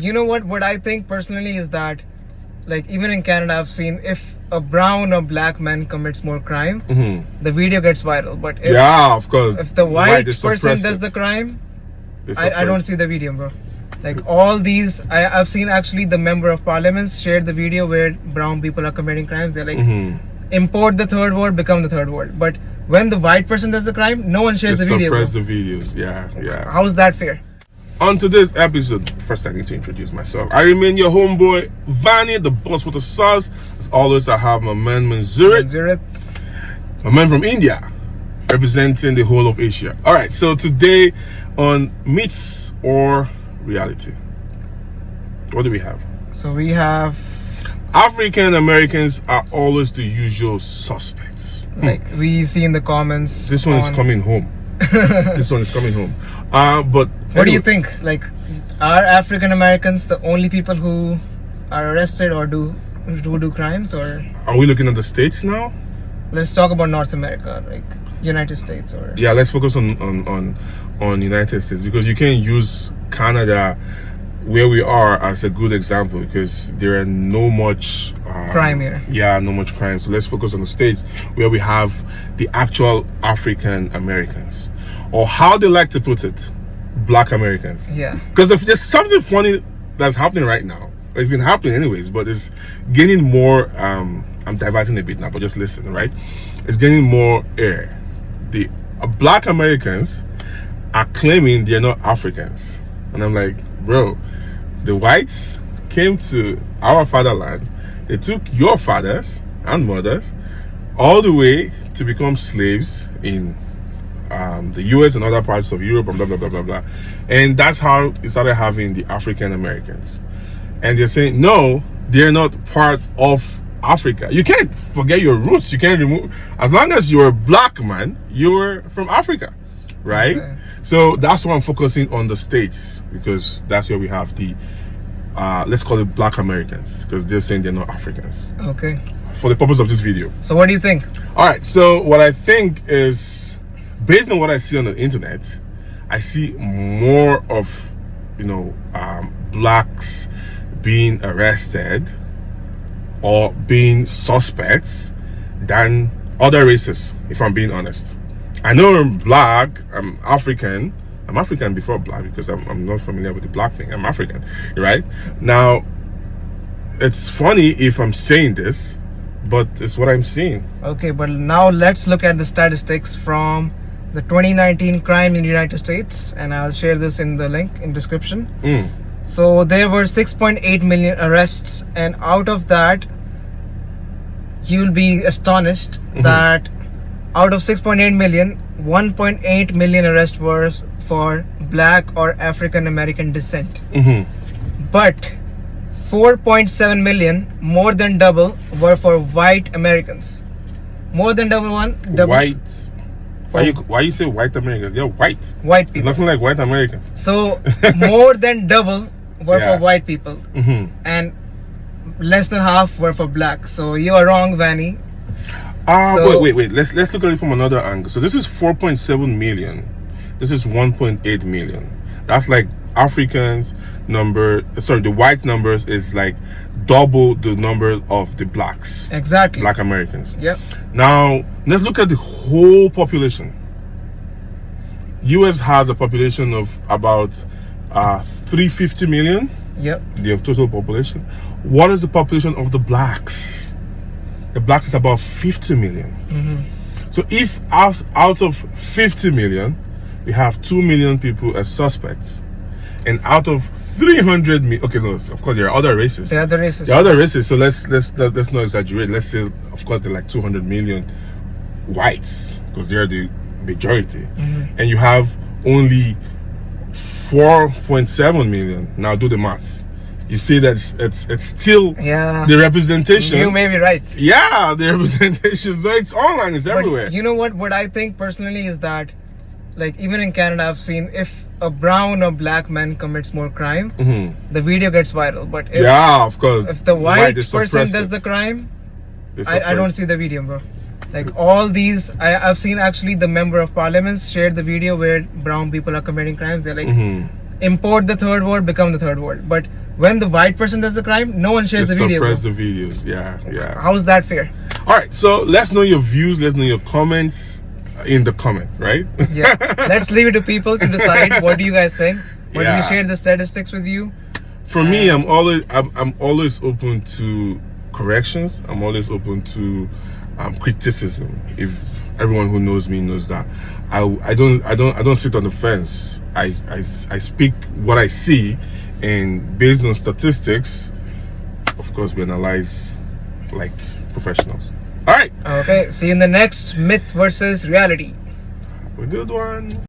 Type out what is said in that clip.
You know what I think personally is that, like, even in Canada, I've seen if a brown or black man commits more crime, the video gets viral. But if, Yeah, of course. if the white they person suppress does it. the crime, They I don't suppress. see the video, bro. Like, all these, I've seen actually the member of parliaments shared the video where brown people are committing crimes. They're like, import the third world, become the third world. But when the white person does the crime, no one shares They the video, bro. suppress the videos. Yeah. How is that fair? On today's episode, first I need to introduce myself. I remain your homeboy, Vanny, the boss with the sauce. As always, I have my man Manzurit, my man from India, representing the whole of Asia. All right, so today on Myths or Reality, what do we have? So we have, African Americans are always the usual suspects. like, we see in the comments. This one is coming home. This one is coming home. But what do you think? Like, are African Americans the only people who are arrested or do crimes? Or are we looking at the States now? let's talk about North America, like United States, or Yeah, let's focus on United States, because you can use Canada where we are as a good example, because there are no much crime here. Yeah, no much crime. So let's focus on the States where we have the actual African Americans, or how they like to put it, Black Americans. Yeah. Because there's something funny that's happening right now. It's been happening anyways, but it's gaining more. I'm diverting a bit now, but just listen, right? It's gaining more air. The Black Americans are claiming they're not Africans, and I'm like, bro, the whites came to our fatherland. They took your fathers and mothers all the way to become slaves in the US and other parts of Europe and blah, blah, blah, blah, blah. And that's how it started having the African Americans. And they're saying, no, they're not part of Africa. You can't forget your roots. You can't remove, as long as you're a black man, you're from Africa, right? Okay. So that's why I'm focusing on the States, because that's where we have the let's call it Black Americans, because they're saying they're not Africans. Okay. For the purpose of this video. So what do you think? All right. So what I think is, based on what I see on the internet, I see more of, blacks being arrested or being suspects than other races, if I'm being honest. I know I'm black, I'm African before black, because I'm not familiar with the black thing. I'm African, right? Now, it's funny if I'm saying this, but it's what I'm seeing. Okay, but now let's look at the statistics from the 2019 crime in the United States, and I'll share this in the link in description. So there were 6.8 million arrests, and out of that, you'll be astonished that out of 6.8 million, 1.8 million arrests were for black or African American descent. But 4.7 million, more than double, were for white Americans. More than double. White. Why you say white Americans? They're white. White It's people. nothing like white Americans. So more than double were Yeah. for white people, and less than half were for black. So you are wrong, Vanny. So- Wait. Let's look at it from another angle. So this is 4.7 million. This is 1.8 million. That's like Africans number. Sorry, the white numbers is like double the number of the blacks. Exactly. Black Americans. Yep. Now let's look at the whole population. US has a population of about 350 million. Yep. The total population. What is the population of the blacks? The blacks is about 50 million. So if out of 50 million, we have 2 million people as suspects, and out of 300 million, okay, no, of course there are other races. There are other races. There are other races. So let's not exaggerate. Let's say, of course, there are like 200 million whites, because they're the majority, and you have only 4.7 million. Now do the maths. You see that it's still the representation. You may be right. Yeah, the representation. So it's online. It's everywhere. But you know what I think personally is that, like, even in Canada, I've seen if a brown or black man commits more crime, the video gets viral. But if, of course. if the white they person suppress does it. the crime, They I don't suppress see the video, bro. Like, all these, I've seen actually the member of parliaments shared the video where brown people are committing crimes. They're like, import the third world, become the third world. But when the white person does the crime, no one shares the video. Suppress the videos. Yeah. How is that fair? All right, so let's know your views. Let's know your comments in the comment, right? Yeah. Let's leave it to people to decide. What do you guys think? When we Yeah. share the statistics with you. For me, I'm always open to corrections. I'm always open to criticism. If everyone who knows me knows that, I don't sit on the fence. I speak what I see, and based on statistics, of course, we analyze like professionals. All right. Okay. See you in the next myth versus reality. Have a good one.